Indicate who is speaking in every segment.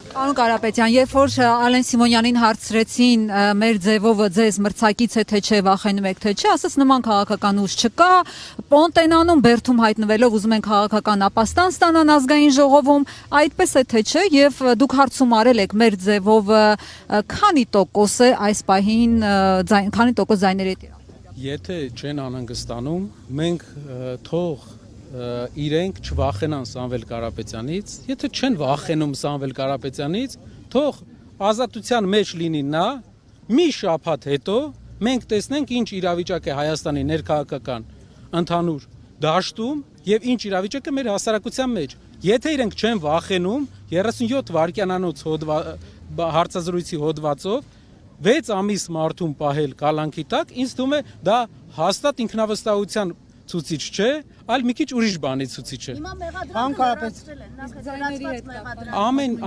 Speaker 1: Պարոն Կարապետյան, երբ որ Ալեն Սիմոնյանին հարցրեցին մեր ձևովը ձեզ մրցակից է թե չէ, վախենում եք թե չէ, ասաց նման քաղաքական ուժ չկա, Պոնտենանում Բերդում հայտնվելով ուզում են քաղաքական ապաստան ստանան ազգային ժողովում, այդպես է թե չէ, եւ դուք հարցում արել եք մեր ձևովը քանի տոկոս է այս պահին քանի տոկոս ձայների է տիրապետում։
Speaker 2: Եթե չեն անհանգստանում, մենք թող իրենք չվախենան Սամվել Կարապետյանից, եթե չեն վախենում Սամվել Կարապետյանից, թող ազատության մեջ լինի նա, մի շաբաթ հետո մենք տեսնենք ինչ իրավիճակ է Հայաստանի ներքաղաքական ընդհանուր դաշտում եւ ինչ իրավիճակ է մեր հասարակության մեջ։ Եթե իրենք չեն վախենում 37 վայրկյանանոց հարցազրույցի հոդվածով 6 ամիս մարդուն պահել կալանքի տակ, ինձ թվում է դա հաստատ ինքնավստահության ցուցիչ չէ, այլ մի քիչ ուրիշ բանի ցուցիչ է։
Speaker 3: Պարոն Կարապետյան,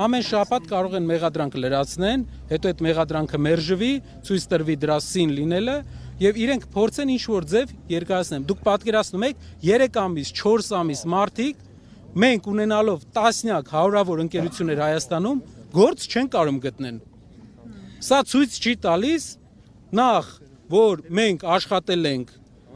Speaker 2: ամեն շաբաթ կարող են մեղադրանք լրացնեն, հետո այդ մեղադրանքը մերժվի, ցույց տրվի դրա սին լինելը եւ իրենք փորձեն ինչ որ ձև երկարացնեն։ Դուք պատկերացնում եք 3 ամիս, 4 ամիս մարդիկ մենք ունենալով տասնյակ հարյուրավոր ընկերություններ Հայաստանում գործ չեն կարող գտնեն։ Սա ցույց չի տալիս նախ, որ մենք աշխատել ենք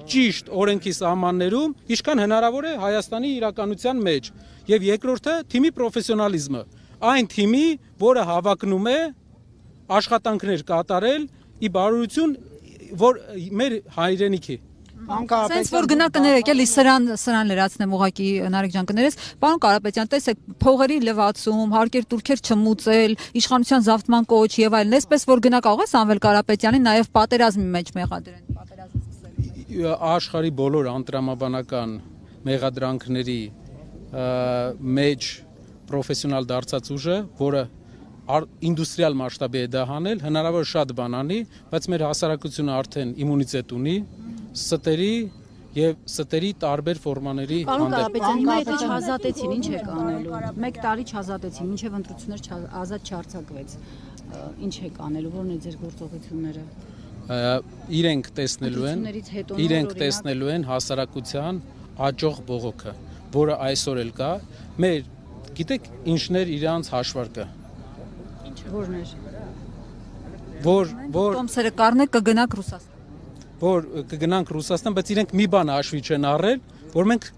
Speaker 2: ճիշտ օրենքի սահմաններում, ինչքան հնարավոր է Հայաստանի իրականության մեջ, եւ երկրորդը թիմի պրոֆեսիոնալիզմը, այն թիմի, որը հավակնում է աշխատանքներ կատարել ի բարօրություն, որ մեր հայրենիքի։
Speaker 1: Սենց որ գնա կներեք, էլի սրան լրացնեմ ուղղակի Նարեկ ջան կներես, պարոն Կարապետյան, տեսեք, փողերի լվացում, հարկեր турքեր չմուծել, իշխանության զավթման կոչ եւ այլն, այսպես որ գնա կարող է Սամվել Կարապետյանին նաեւ պատերազմի մեջ մեղադրեն,
Speaker 2: Աշխարհի բոլոր անտրամաբանական մեղադրանքների մեջ պրոֆեսիոնալ դարձած ուժը, որը ինդուստրիալ մասշտաբի է դա հանել, հնարավոր շատ բան անի, բայց մեր հասարակությունը արդեն իմունիտետ ունի ստերի եւ ստերի տարբեր ֆորմաների
Speaker 4: հանդեպ։ Պարոն Կարապետյան, հիմա եթե չազատեցին, ինչ եք անելու։ 1 տարի չազատեցին, մինչեւ ընտրություններ ազատ չարձակվեց։ Ինչ եք անելու, որն է ձեր գործողությունները։
Speaker 2: Իրենք տեսնելու են հասարակության աճող բողոքը, որը այսօր էլ կա, մեր գիտեք ինչներ իրանց հաշվարկը։
Speaker 4: Որն է։
Speaker 2: Որ
Speaker 1: Տոմսերը կառնեք կգնաք Ռուսաստան։
Speaker 2: Որ կգնանք Ռուսաստան, բայց իրենք մի բան հաշվի չեն առել, որ մենք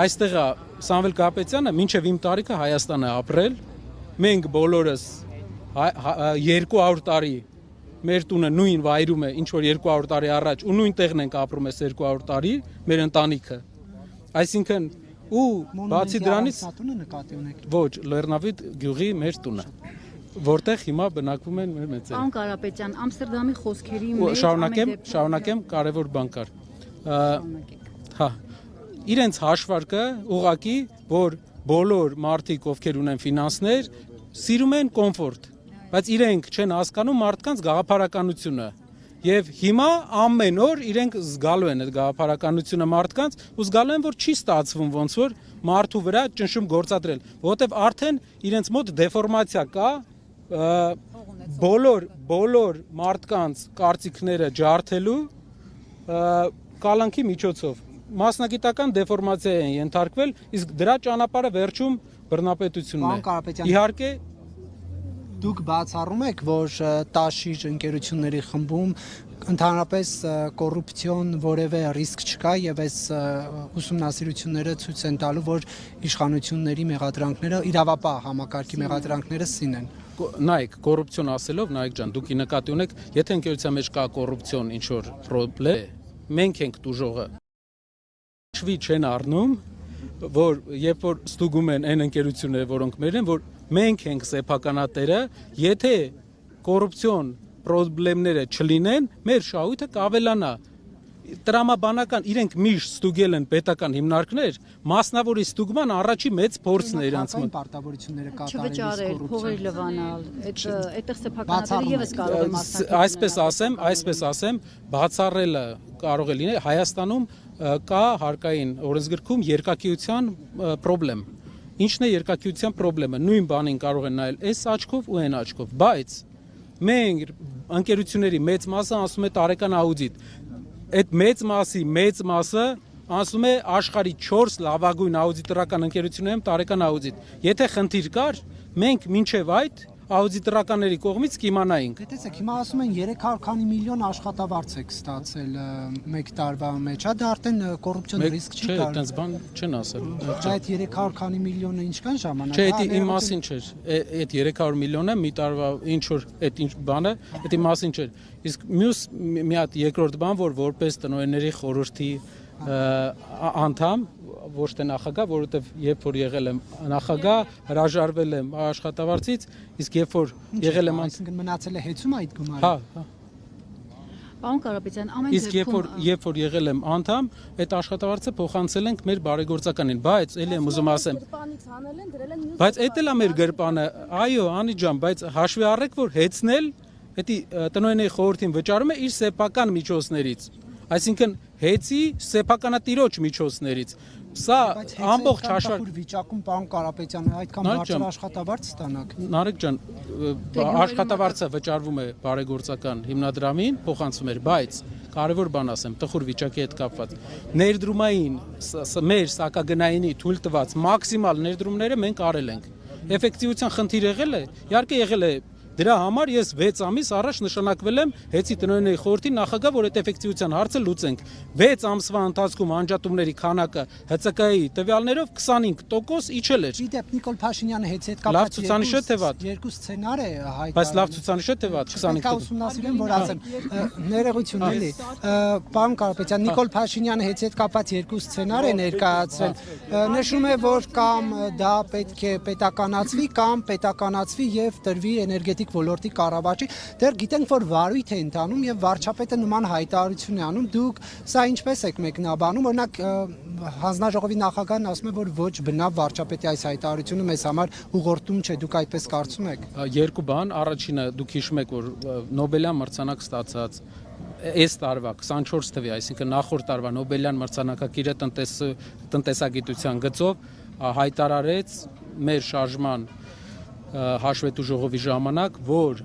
Speaker 2: այստեղ Սամվել Կարապետյանը մինչև իմ տարիքը Հայաստան է ապրել, մենք բոլորս 200 տարի մեր տունը նույն վայրում է, ինչ որ 200 տարի առաջ ու նույն տեղն ենք ապրում այս 200 տարի, մեր ընտանիքը։ Այսինքն ու բացի դրանից ոչ, Լեռնավիթ գյուղի մեր տունը, որտեղ հիմա բնակվում են մեր մեծերը։
Speaker 4: Պարոն Կարապետյան, Ամստերդամի խոսքերի մեջ
Speaker 2: շարունակեմ, կարևոր բան կար։ Հա, իրենց հաշվարկը ուղղակի, որ բոլոր մարդիկ, ովքեր ունեն ֆինանսներ, սիրում են կոմֆորտ, բայց իրենք չեն հասկանում մարդկանց գաղափարականությունը։ Եվ հիմա ամեն օր իրենք զգալու են այդ գաղափարականությունը մարդկանց ու զգալու են, որ չի ստացվում ոնց որ մարդու վրա ճնշում գործադրել, որովհետև արդեն իրենց մոտ դեֆորմացիա կա, բոլոր մարդկանց կարծիքները ջարդելու կալանքի միջոցով մասնագիտական դեֆորմացիա են ենթարկվել, իսկ դրա ճանապարհը վերջում բռնապետությունն է։ Իհարկե
Speaker 3: դուք բացառում եք, որ տաշիր ընկերությունների խմբում ընդհանրապես կոռուպցիոն որևէ ռիսկ չկա եւ այս ուսումնասիրությունները ցույց են տալու, որ իշխանությունների մեղադրանքները իրավապահ համակարգի մեղադրանքները սին են։
Speaker 2: Նայեք, կոռուպցիոն ասելով, Նայեք ջան, դուք նկատի ունեք, եթե ընկերության մեջ կա կոռուպցիոն ինչ որ պրոբլեմ, մենք ենք դուժողը։ Շվի չեն առնում, որ երբ որ ստուգում են այն ընկերությունները, որոնք մեր են, որ մենք ենք սեփականատերը, եթե կոռուպցիոն պրոբլեմները չլինեն, մեր շահույթը կավելանա։ Տրամաբանական իրենք միշտ ստուգել են պետական հիմնարկներ, մասնավորի ստուգման առաջի մեծ փորձն է իրանց մոտ։
Speaker 3: Պարտավորությունները
Speaker 4: չվճարել, փողեր լվանալ, այդտեղ սեփականատերը եւս կարող է մասնակցել։
Speaker 2: Այսպես ասեմ, բացառելը կարող է լինել Հայաստանում կա հարկային օրենսգրքում երկակիության խնդրեմ։ Ինչն է երկակիության խնդրեմը։ Նույն բանին կարող են նայել այս աչքով ու այն աչքով, բայց մենք ընկերությունների մեծ մասը ասում է տարեկան աուդիտ։ Այդ մեծ մասը ասում է աշխարհի 4 լավագույն աուդիտորական ընկերություններում տարեկան աուդիտ։ Եթե խնդիր կար, մենք մինչև այդ աուդիտորականների կողմից կիմանայինք։
Speaker 3: Տեսեք, հիմա ասում են 300 քանի միլիոն աշխատավարձ եք ստացել մեկ տարվա մեջ, դա արդեն կոռուպցիոն ռիսկ չի
Speaker 2: Չէ,
Speaker 3: կար։
Speaker 2: այդպես բան չեն ասել։
Speaker 3: Այդ 300 քանի միլիոնը ինչքան ժամանակ։
Speaker 2: Չէ, դա իմ մասին չէր։ Այդ 300 միլիոնը մի տարվա ինչ որ այդ ինչ բանը, դա իմ մասին չէր։ Իսկ մյուս մի հատ երկրորդ բան, որ որպես տնօրենների խորհրդի անդամ ոչ թե նախագահ, որովհետև երբ որ եղել եմ նախագահ, հրաժարվել եմ աշխատավարձից, իսկ երբ որ եղել եմ
Speaker 3: այսինքն մնացել է հեծում այդ գումարը։
Speaker 2: հա
Speaker 4: Պարոն Կարապետյան, ամեն
Speaker 2: իսկ երբ որ եղել եմ անդամ, այդ աշխատավարձը փոխանցել ենք մեր բարեգործականին, բայց ելի եմ ուզում ասեմ, բայց էդ էլ է մեր գրպանը, այո, Անի ջան, բայց հաշվի առեք, որ հեծնել, դա տնօրենների խորհրդին վճարում է իր սեփական միջոցներից, այսինքն հեծի սեփականատիրոջ միջոցներից։ Սա ամբողջ հաշվարկ
Speaker 3: վիճակում պարոն Կարապետյան, այդքան բարձր աշխատավարձ ստանաք։
Speaker 2: Նարեկ ջան, աշխատավարձը վճարվում է բարեգործական հիմնադրամին, փոխանցում էր, բայց կարևոր բան ասեմ, տխուր վիճակի հետ կապված։ Ներդրումային մեր սակագնայինի թույլ տված մաքսիմալ ներդրումները մենք արել ենք։ Էֆեկտիվության խնդիր եղել է, իհարկե եղել է։ Դրա համար ես 6 ամիս առաջ նշանակվել եմ Հեծի տնօրենների խորհրդի նախագահ, որ այդ էֆեկտիվության հարցը լուծենք։ 6 ամսվա ընթացքում անջատումների քանակը ՀՑԿ-ի տվյալներով 25% իջել էր։
Speaker 3: Իդեպ Նիկոլ Փաշինյանը Հեծի հետ
Speaker 2: Լավ
Speaker 3: կապված
Speaker 2: ցուցանիշ է թե վատ։
Speaker 3: երկու սցենար է հայտարարել։
Speaker 2: Բայց լավ ցուցանիշ է թե վատ 25%։
Speaker 3: Ուսումնասիրեմ, որ ասեմ, ներողություն էլի։ Պարոն Կարապետյան, Նիկոլ Փաշինյանը Հեծի հետ կապված երկու սցենար է ներկայացրել։ Նշում է, որ կամ դա պետք է պետականացվի, կամ պետականացվի եւ տրվի էներգետիկ ոլորտի կառավարչի։ Դեռ գիտենք, որ վարույթ է ընթանում եւ վարչապետը նման հայտարարություն է անում։ Դուք սա ինչպես եք մեկնաբանում։ Օրինակ հանձնաժողովի նախագահն ասում է, որ ոչ բնավ վարչապետի այս հայտարարությունը մեզ համար ուղղորդում չէ։ Դուք այդպես կարծում եք։
Speaker 2: Երկու բան, առաջինը դուք հիշում եք, որ Նոբելյան մրցանակ ստացած այս տարվա 24 թվականի, այսինքն նախորդ տարվա Նոբելյան մրցանակակիրը տնտեսագիտության գծով հայտարարեց մեր շարժման հաշվետու ժողովի ժամանակ, որ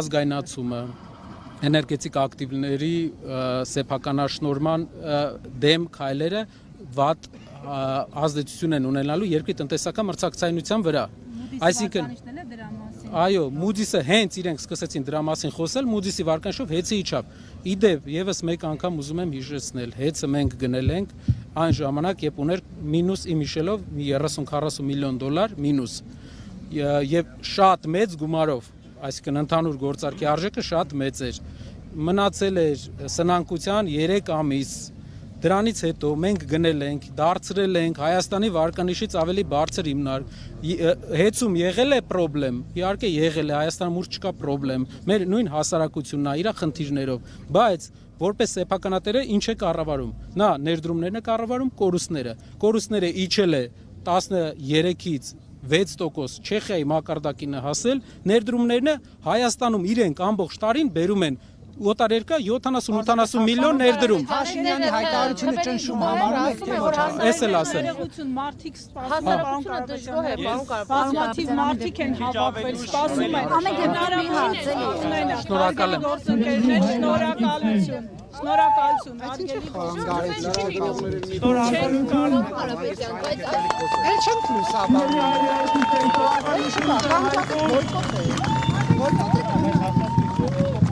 Speaker 2: ազգայնացումը էներգետիկ ակտիվների սեփականաշնորհման դեմ քայլերը վատ ազդեցություն են ունենալու երկրի տնտեսական մրցակցայնության վրա։ Այսինքն այո, Moody's-ը հենց իրենք սկսեցին դրա մասին խոսել, Moody's-ի վարկանշով հեծի իջավ։ Իդեպ եւս մեկ անգամ ուզում եմ հիշեցնել, հեծը մենք գնել ենք այն ժամանակ, երբ ուներ մինուս իմ հիշելով 30-40 միլիոն դոլար մինուս եւ շատ մեծ գումարով, այսինքն ընդհանուր գործարքի արժեքը շատ մեծ էր։ Մնացել էր սնանկության 3 ամիս։ Դրանից հետո մենք գնել ենք, դարձրել ենք Հայաստանի վարկանիշից ավելի բարձր հիմնարկ։ Հեծում եղել է խնդրեմ, իհարկե եղել է, Հայաստանում ուր չկա խնդրեմ։ Մեր նույն հասարակությունն է իր խնդիրներով, բայց որպես սեփականատերը ինչ է կառավարում։ Նա ներդրումներն է կառավարում, կորուստները իջել է 13-ից 6% Չեխիայի մակարդակին է հասել, ներդրումներն Հայաստանում իրենք ամբողջ տարին բերում են օտարերկա 70-80 միլիոն ներդրում։
Speaker 3: Փաշինյանի հայտարարությունը ճնշում համարում եք թե ոչ։
Speaker 2: Էս էլ ասեմ։
Speaker 5: Մարդիկ սպասում են, դժգոհ է, բազմաթիվ մարդիկ են հավաքվել, սպասում են։
Speaker 4: Ամեն դեպքում մի հարց էլի։
Speaker 2: Շնորհակալ եմ։
Speaker 5: Գործընկերներ, շնորհակալություն։ Շնորհակալություն, հարգելի
Speaker 3: Էլ չեմ թույլ սա բանը։